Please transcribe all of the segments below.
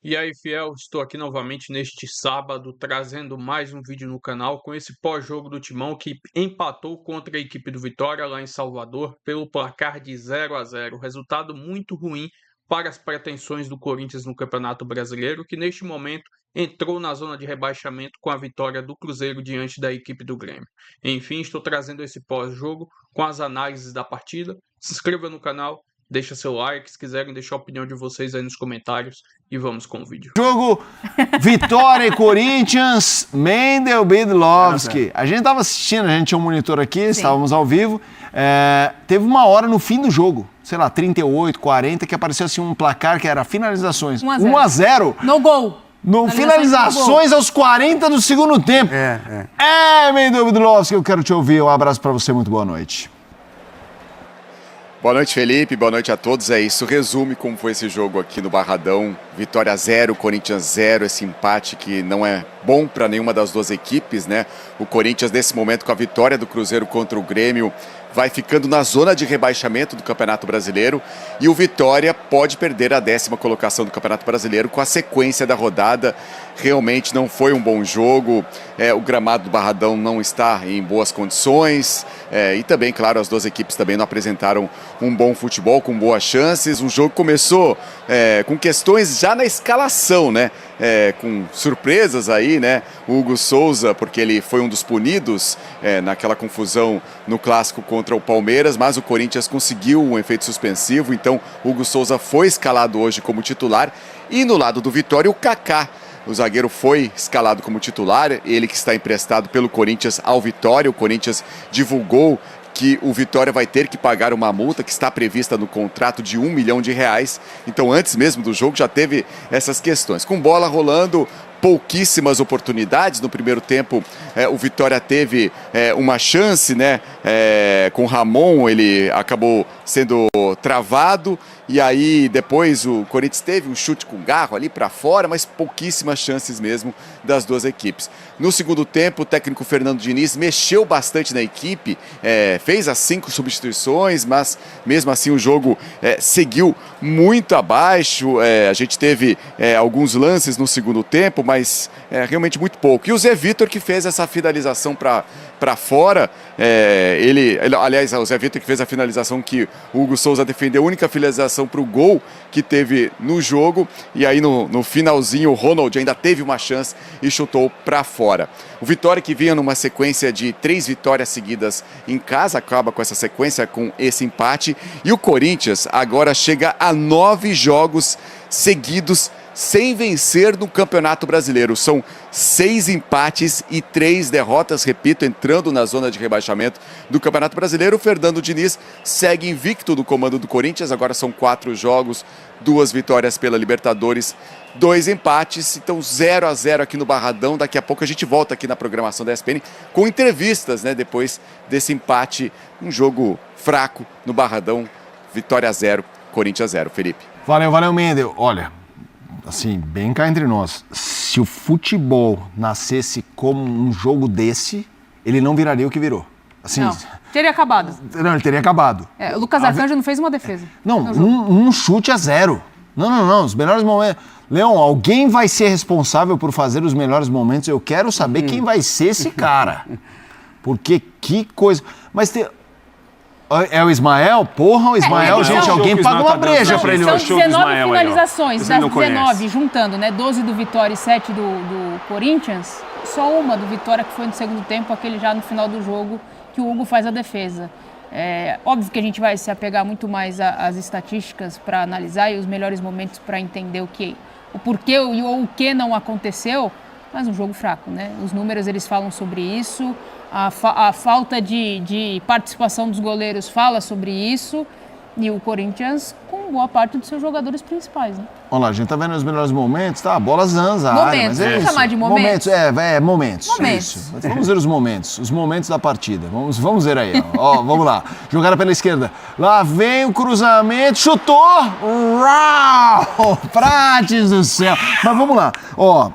E aí, fiel, estou aqui novamente neste sábado trazendo mais um vídeo no canal com esse pós-jogo do Timão que empatou contra a equipe do Vitória lá em Salvador pelo placar de 0-0. Resultado muito ruim para as pretensões do Corinthians no Campeonato Brasileiro, que neste momento entrou na zona de rebaixamento com a vitória do Cruzeiro diante da equipe do Grêmio. Enfim, estou trazendo esse pós-jogo com as análises da partida. Se inscreva no canal. Deixa seu like, se quiserem deixar a opinião de vocês aí nos comentários e vamos com o vídeo. Jogo Vitória e Corinthians, Mendel Bidlovski. A gente tava assistindo, a gente tinha um monitor aqui, estávamos ao vivo. Teve uma hora no fim do jogo, sei lá, 38, 40, que apareceu assim um placar que era finalizações. 1-0. No gol. Finalizações aos 40 do segundo tempo. Mendel Bidlovski, eu quero te ouvir. Um abraço pra você, muito boa noite. Boa noite, Felipe. Boa noite a todos. É isso, resume como foi esse jogo aqui no Barradão. Vitória 0, Corinthians 0, esse empate que não é bom para nenhuma das duas equipes, né? O Corinthians, nesse momento, com a vitória do Cruzeiro contra o Grêmio, vai ficando na zona de rebaixamento do Campeonato Brasileiro e o Vitória pode perder a 10ª colocação do Campeonato Brasileiro com a sequência da rodada. Realmente não foi um bom jogo, o gramado do Barradão não está em boas condições e também, claro, as duas equipes também não apresentaram um bom futebol com boas chances. O jogo começou com questões já na escalação, né? Com surpresas aí, né? O Hugo Souza, porque ele foi um dos punidos naquela confusão no clássico contra o Palmeiras, mas o Corinthians conseguiu um efeito suspensivo, então o Hugo Souza foi escalado hoje como titular. E no lado do Vitória, o Kaká, o zagueiro, foi escalado como titular, ele que está emprestado pelo Corinthians ao Vitória. O Corinthians divulgou que o Vitória vai ter que pagar uma multa que está prevista no contrato de R$1 milhão. Então, antes mesmo do jogo, já teve essas questões. Com bola rolando, pouquíssimas oportunidades. No primeiro tempo, o Vitória teve uma chance, né? Com o Ramon, ele acabou sendo travado. E aí, depois, o Corinthians teve um chute com garro ali para fora, mas pouquíssimas chances mesmo das duas equipes. No segundo tempo, o técnico Fernando Diniz mexeu bastante na equipe, fez as 5 substituições, mas mesmo assim o jogo seguiu muito abaixo. A gente teve alguns lances no segundo tempo, mas realmente muito pouco. E o Zé Vitor, que fez essa finalização para fora, aliás, o Zé Vitor que fez a finalização que o Hugo Souza defendeu, a única finalização para o gol que teve no jogo, e aí no finalzinho o Ronald ainda teve uma chance e chutou para fora. O Vitória, que vinha numa sequência de 3 vitórias seguidas em casa, acaba com essa sequência, com esse empate, e o Corinthians agora chega a 9 jogos seguidos sem vencer no Campeonato Brasileiro. São 6 empates e 3 derrotas, repito, entrando na zona de rebaixamento do Campeonato Brasileiro. O Fernando Diniz segue invicto no comando do Corinthians, agora são 4 jogos, 2 vitórias pela Libertadores, 2 empates, então 0-0 aqui no Barradão. Daqui a pouco a gente volta aqui na programação da ESPN com entrevistas, né, depois desse empate, um jogo fraco no Barradão. Vitória 0, Corinthians 0. Felipe. Valeu, Mendel. Olha, assim, bem cá entre nós, se o futebol nascesse como um jogo desse, ele não viraria o que virou. Assim, não, teria acabado. Não, ele teria acabado. O Lucas Arcanjo não fez uma defesa. Não, um chute a 0. Não, os melhores momentos... Leão, alguém vai ser responsável por fazer os melhores momentos. Eu quero saber quem vai ser esse cara. Porque que coisa... Mas tem... É o Ismael? Porra, o Ismael, gente, alguém paga uma breja pra ele. São 19 finalizações, das 19, juntando, né? 12 do Vitória e 7 do Corinthians. Só uma do Vitória, que foi no segundo tempo, aquele já no final do jogo, que o Hugo faz a defesa. Óbvio que a gente vai se apegar muito mais às estatísticas para analisar e os melhores momentos para entender o porquê ou o que não aconteceu, mas um jogo fraco, né? Os números, eles falam sobre isso. A falta de participação dos goleiros fala sobre isso, e o Corinthians com boa parte dos seus jogadores principais, né? Olha lá, a gente tá vendo os melhores momentos, tá? A bola zanza, momentos, área, mas vamos chamar de momentos? Momentos. Isso. Vamos ver os momentos da partida. Vamos ver aí, ó. Vamos lá. Jogada pela esquerda. Lá vem o cruzamento, chutou! Uau! Prates do céu! Mas vamos lá, ó.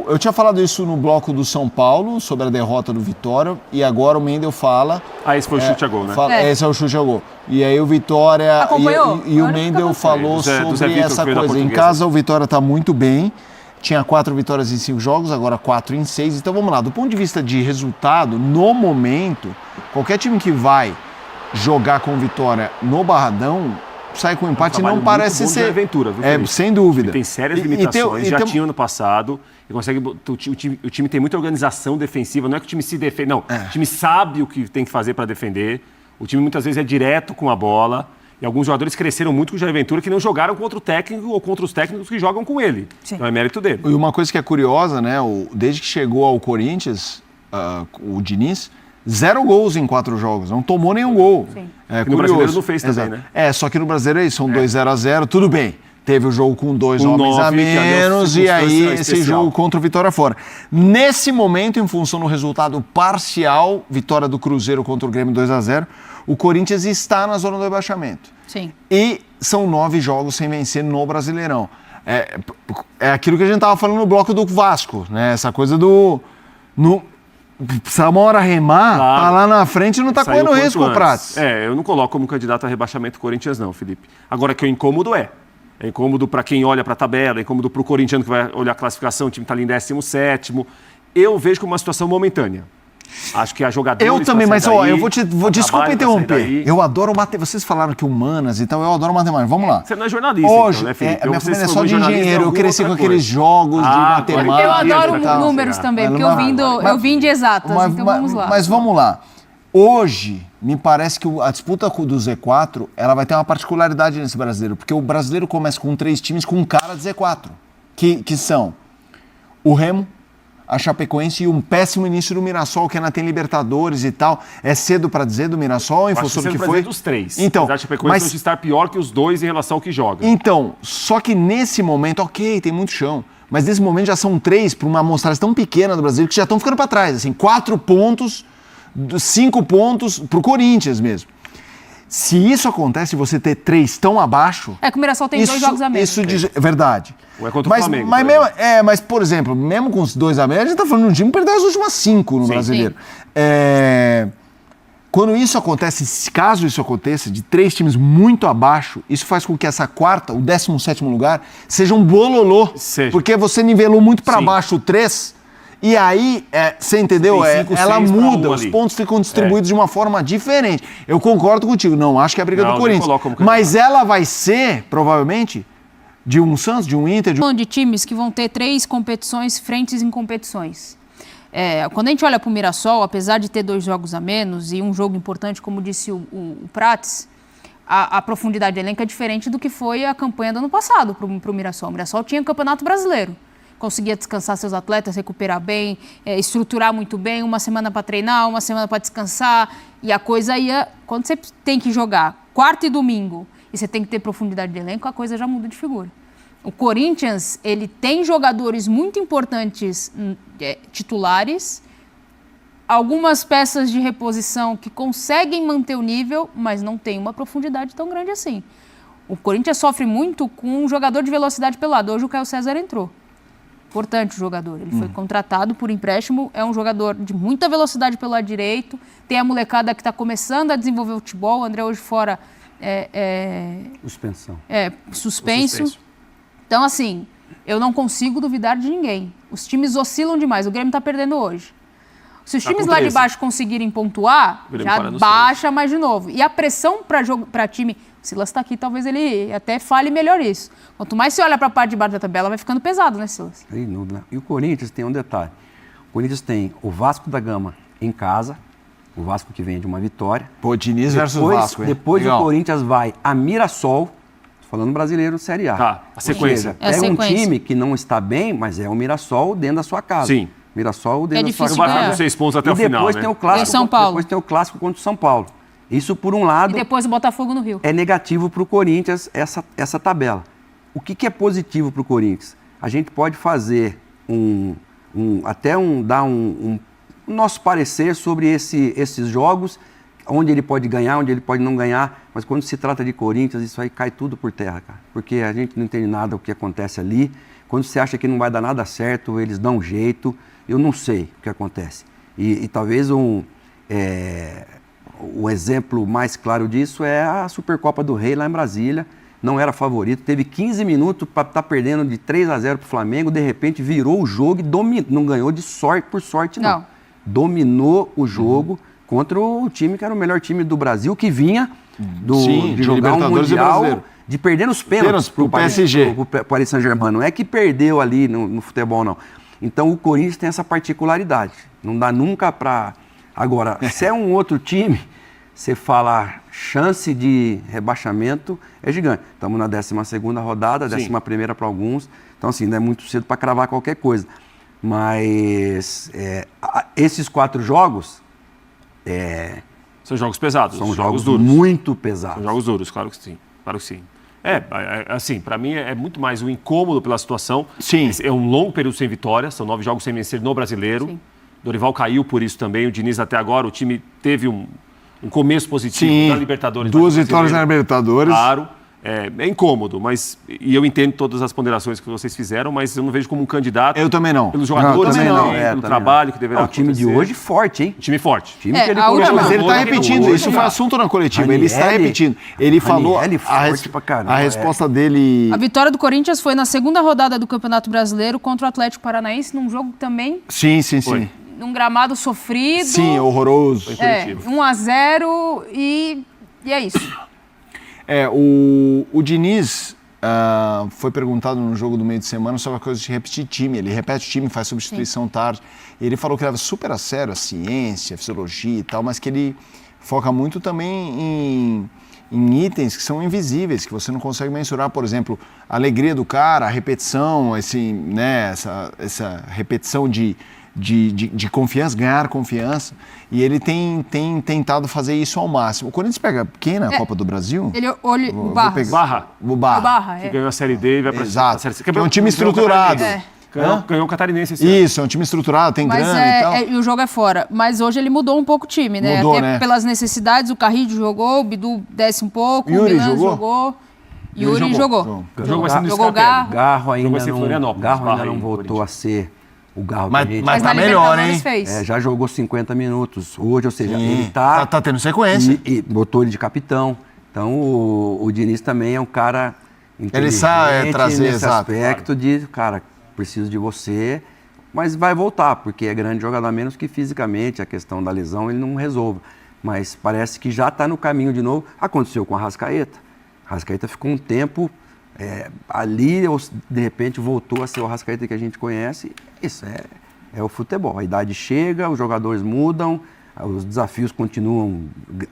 eu tinha falado isso no bloco do São Paulo, sobre a derrota do Vitória, e agora o Mendel fala... esse foi o chute a gol, né? Esse é o chute a gol. E aí o Vitória... Acompanhou? E o Mendel falou sobre essa coisa. Em casa o Vitória está muito bem, tinha 4 vitórias em 5 jogos, agora 4 em 6. Então vamos lá, do ponto de vista de resultado, no momento, qualquer time que vai jogar com Vitória no Barradão... sai com empate, não parece ser... Aventura, viu, sem dúvida. Ele tem sérias limitações, já tinha ano passado, e consegue, o time tem muita organização defensiva, não é que o time se defende, não, o time sabe o que tem que fazer para defender, o time muitas vezes é direto com a bola, e alguns jogadores cresceram muito com o Jair Ventura que não jogaram contra o técnico ou contra os técnicos que jogam com ele. Sim. Então é mérito dele. E uma coisa que é curiosa, né, desde que chegou ao Corinthians, o Diniz, 0 gols em 4 jogos, não tomou nenhum gol. Sim. No Brasileiro não fez também, né? Só que no Brasileiro é isso, são 2-0-0, tudo bem. Teve o jogo com 2 homens a menos e aí esse jogo contra o Vitória fora. Nesse momento, em função do resultado parcial, vitória do Cruzeiro contra o Grêmio 2-0, o Corinthians está na zona do rebaixamento. Sim. E são 9 jogos sem vencer no Brasileirão. É aquilo que a gente estava falando no bloco do Vasco, né? Essa coisa do... Precisa uma hora remar, claro. Tá lá na frente e não tá correndo risco, o Prats. Eu não coloco como candidato a rebaixamento o Corinthians não, Felipe. Agora que o incômodo é incômodo para quem olha para a tabela, é incômodo para o corintiano que vai olhar a classificação, o time está ali em 17º. Eu vejo como uma situação momentânea. Acho que a jogadora... Eu também, mas eu desculpa interromper. Eu adoro matemática. Vocês falaram que humanas, então eu adoro matemática. Vamos lá. Você não é jornalista, hoje, então, né, Felipe? Minha família é só de engenheiro. Eu cresci com aqueles jogos de matemática. Eu adoro números também, porque eu vim de exatas, então vamos lá. Mas vamos lá. Hoje, me parece que a disputa do Z4, ela vai ter uma particularidade nesse brasileiro, porque o brasileiro começa com 3 times com cara de Z4, que são o Remo, a Chapecoense e um péssimo início do Mirassol, que ainda tem Libertadores e tal. É cedo para dizer do Mirassol, em função do que foi? Dos 3. Então, a Chapecoense hoje estar pior que os 2 em relação ao que joga. Então, só que nesse momento, ok, tem muito chão, mas nesse momento já são 3 para uma amostragem tão pequena do Brasil que já estão ficando para trás, assim, 4 pontos, 5 pontos para o Corinthians mesmo. Se isso acontece, você ter 3 tão abaixo... É que o Mirassol tem 2 jogos a menos. Isso diz, verdade. Ou é contra o Flamengo. Mas, por exemplo, mesmo com os 2 a menos, a gente está falando de um time que perdeu as últimas 5 no Brasileiro. Quando isso acontece, caso isso aconteça, de 3 times muito abaixo, isso faz com que essa quarta, o 17º lugar, seja um bololô. Porque você nivelou muito para baixo o 3... E aí, você entendeu? Ela muda, os pontos ficam distribuídos de uma forma diferente. Eu concordo contigo, não acho que é a briga do Corinthians. Mas ela vai ser, provavelmente, de um Santos, de um Inter... De times que vão ter 3 competições, frentes em competições. Quando a gente olha para o Mirassol, apesar de ter 2 jogos a menos e um jogo importante, como disse o Prats, a profundidade do elenco é diferente do que foi a campanha do ano passado para o Mirassol. O Mirassol tinha o Campeonato Brasileiro. Conseguia descansar seus atletas, recuperar bem, estruturar muito bem, uma semana para treinar, uma semana para descansar, e a coisa ia... Quando você tem que jogar quarta e domingo e você tem que ter profundidade de elenco, a coisa já muda de figura. O Corinthians, ele tem jogadores muito importantes titulares, algumas peças de reposição que conseguem manter o nível, mas não tem uma profundidade tão grande assim. O Corinthians sofre muito com um jogador de velocidade pelo lado. Hoje o Caio César entrou. Importante o jogador, ele foi contratado por empréstimo, é um jogador de muita velocidade pelo lado direito, tem a molecada que está começando a desenvolver o futebol, o André hoje fora suspenso. Então, assim, eu não consigo duvidar de ninguém. Os times oscilam demais, o Grêmio está perdendo hoje. Se os times lá de baixo conseguirem pontuar, já baixa mais de novo. E a pressão para time... O Silas está aqui, talvez ele até fale melhor isso. Quanto mais você olha para a parte de baixo da tabela, vai ficando pesado, né, Silas? E o Corinthians tem um detalhe. O Corinthians tem o Vasco da Gama em casa, o Vasco que vem de uma vitória. Pô, Diniz versus Vasco, hein? Depois o Corinthians vai a Mirassol, falando brasileiro, Série A. Tá, a sequência. Pega um time que não está bem, mas é o Mirassol dentro da sua casa. Sim. Mirassol dentro da sua casa. Vai ficar com 6 pontos até o final, depois tem o clássico, São Paulo. Depois tem o clássico contra o São Paulo. Isso, por um lado... E depois o Botafogo no Rio. É negativo para o Corinthians essa tabela. O que é positivo para o Corinthians? A gente pode fazer dar um nosso parecer sobre esses jogos, onde ele pode ganhar, onde ele pode não ganhar, mas quando se trata de Corinthians, isso aí cai tudo por terra, cara. Porque a gente não entende nada do que acontece ali. Quando você acha que não vai dar nada certo, eles dão um jeito. Eu não sei o que acontece. E talvez o exemplo mais claro disso é a Supercopa do Rei lá em Brasília. Não era favorito, teve 15 minutos para estar perdendo de 3-0 para o Flamengo, de repente virou o jogo e não ganhou de sorte por sorte, não. Dominou o jogo contra o time que era o melhor time do Brasil, que vinha de jogar um Mundial, de perder nos pênaltis para o PSG, para o Paris Saint-Germain. Não é que perdeu ali no futebol, não. Então o Corinthians tem essa particularidade. Não dá nunca para... Agora, se é um outro time, você fala chance de rebaixamento é gigante. Estamos na 12ª rodada, 11ª para alguns. Então, assim, não é muito cedo para cravar qualquer coisa. Mas esses 4 jogos... são jogos pesados. São jogos duros. Muito pesados. São jogos duros, claro que sim. Claro que sim. Assim, para mim é muito mais um incômodo pela situação. Sim. É um longo período sem vitória, são 9 jogos sem vencer no Brasileiro. Sim. Dorival caiu por isso também, o Diniz até agora, o time teve um começo positivo na Libertadores. 2 vitórias na Libertadores. Claro, é incômodo, e eu entendo todas as ponderações que vocês fizeram, mas eu não vejo como um candidato. Eu também não. Pelos jogadores, pelo trabalho que deverá acontecer. O time de hoje forte, hein? Time forte. Time que ele mas ele está repetindo, isso foi assunto na coletiva, ele está repetindo. Ele falou, a resposta dele... A vitória do Corinthians foi na 2ª rodada do Campeonato Brasileiro contra o Atlético Paranaense, num jogo também... Sim. Num gramado sofrido. Sim, horroroso. 1-0 e é isso. O Diniz foi perguntado no jogo do meio de semana sobre a coisa de repetir time. Ele repete o time, faz substituição tarde. Ele falou que leva super a sério a ciência, a fisiologia e tal, mas que ele foca muito também em itens que são invisíveis, que você não consegue mensurar. Por exemplo, a alegria do cara, a repetição, essa repetição de confiança, ganhar confiança, e ele tem tentado fazer isso ao máximo. O Corinthians pega quem na Copa do Brasil? O Barra. Que ganhou a Série D e vai para a Série C. É um time estruturado. Ganhou o Catarinense esse ano. Isso, é um time estruturado, tem grana e tal. E o jogo é fora. Mas hoje ele mudou um pouco o time, né? Até pelas necessidades, o Carrillo jogou, o Bidu desce um pouco, Yuri o Milan jogou. Yuri jogou. O jogo vai ser no Jogou Garro ainda não voltou a ser... O Garro mas tá melhor, hein? Já jogou 50 minutos hoje, ou seja, ele tá tendo sequência. E botou ele de capitão. Então, o Diniz também é um cara inteligente. Ele sabe trazer, nesse aspecto de, cara, preciso de você, mas vai voltar, porque é grande jogador, a menos que fisicamente a questão da lesão ele não resolva. Mas parece que já está no caminho de novo. Aconteceu com a Arrascaeta. A Arrascaeta ficou um tempo... ali, de repente, voltou a ser o Arrascaeta que a gente conhece. Isso é o futebol. A idade chega, os jogadores mudam, os desafios continuam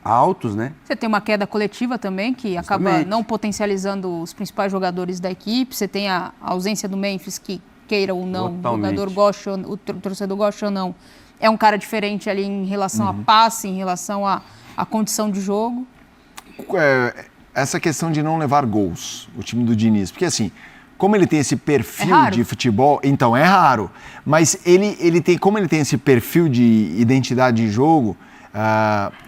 altos, né? Você tem uma queda coletiva também, que acaba não potencializando os principais jogadores da equipe. Você tem a ausência do Memphis, que queira ou não, o jogador goste, o torcedor goste ou não. É um cara diferente ali em relação a passe, em relação à condição de jogo. Essa questão de não levar gols, o time do Diniz, porque assim, como ele tem esse perfil de futebol, então é raro, mas como ele tem esse perfil de identidade de jogo,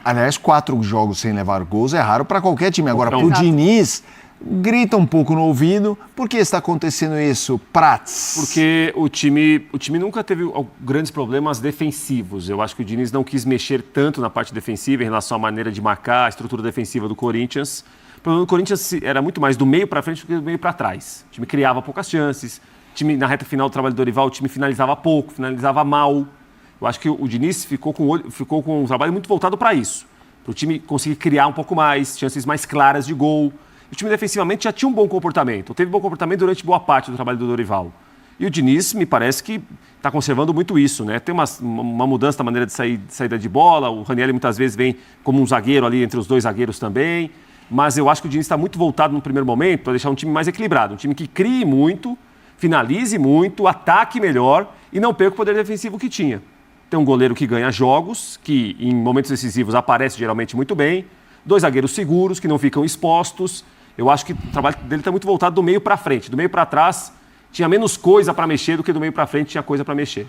aliás, 4 jogos sem levar gols é raro para qualquer time. Agora, para o Diniz, grita um pouco no ouvido. Por que está acontecendo isso, Prats? Porque o time nunca teve grandes problemas defensivos. Eu acho que o Diniz não quis mexer tanto na parte defensiva em relação à maneira de marcar, a estrutura defensiva do Corinthians. O problema do Corinthians era muito mais do meio para frente do que do meio para trás. O time criava poucas chances. Na reta final do trabalho do Dorival, o time finalizava pouco, finalizava mal. Eu acho que o Diniz ficou com um trabalho muito voltado para isso. Para o time conseguir criar um pouco mais, chances mais claras de gol. O time defensivamente já tinha um bom comportamento. Teve bom comportamento durante boa parte do trabalho do Dorival. E o Diniz, me parece que está conservando muito isso, né? Tem uma mudança na maneira de saída de bola. O Ranieri muitas vezes vem como um zagueiro ali, entre os 2 zagueiros também. Mas eu acho que o Diniz está muito voltado no primeiro momento para deixar um time mais equilibrado. Um time que crie muito, finalize muito, ataque melhor e não perca o poder defensivo que tinha. Tem um goleiro que ganha jogos, que em momentos decisivos aparece geralmente muito bem. 2 zagueiros seguros, que não ficam expostos. Eu acho que o trabalho dele está muito voltado do meio para frente. Do meio para trás tinha menos coisa para mexer do que do meio para frente tinha coisa para mexer.